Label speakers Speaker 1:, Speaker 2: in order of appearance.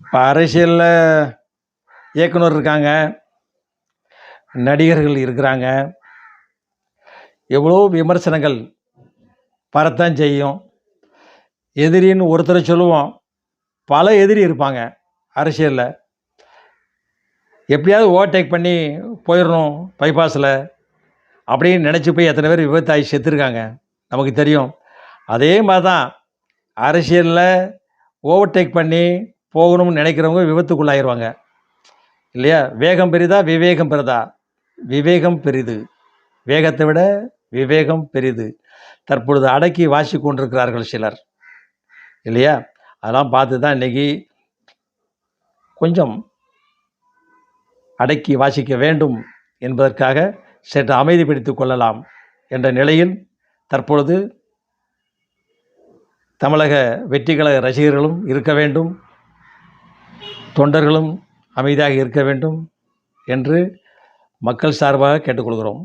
Speaker 1: இப்போ அரசியலில் இயக்குனர் இருக்காங்க, நடிகர்கள் இருக்கிறாங்க, எவ்வளோ விமர்சனங்கள் வரத்தான் செய்யும். எதிரின்னு ஒருத்தரை சொல்லுவோம், பல எதிரி இருப்பாங்க அரசியலில். எப்படியாவது ஓவர்டேக் பண்ணி போயிடணும் பைபாஸில் அப்படின்னு நினச்சி போய் எத்தனை பேர் விபத்தாகி செத்துருக்காங்க நமக்கு தெரியும். அதே மாதிரி தான் அரசியலில் ஓவர்டேக் பண்ணி போகணும்னு நினைக்கிறவங்க விபத்துக்குள்ளாயிருவாங்க இல்லையா? வேகம் பெரிதா விவேகம் பெரிதா? விவேகம் பெரிது, வேகத்தை விட விவேகம் பெரிது. தற்பொழுது அடக்கி வாசி கொண்டிருக்கிறார்கள் சிலர் இல்லையா? அதெல்லாம் பார்த்து தான் இன்றைக்கி கொஞ்சம் அடக்கி வாசிக்க வேண்டும் என்பதற்காக சற்று அமைதிப்படுத்தி கொள்ளலாம் என்ற நிலையில் தற்பொழுது தமிழக வெற்றிக்கழக ரசிகர்களும் இருக்க வேண்டும், தொண்டர்களும் அமைதியாக இருக்க வேண்டும் என்று மக்கள் சார்பாக கேட்டுக்கொள்கிறோம்.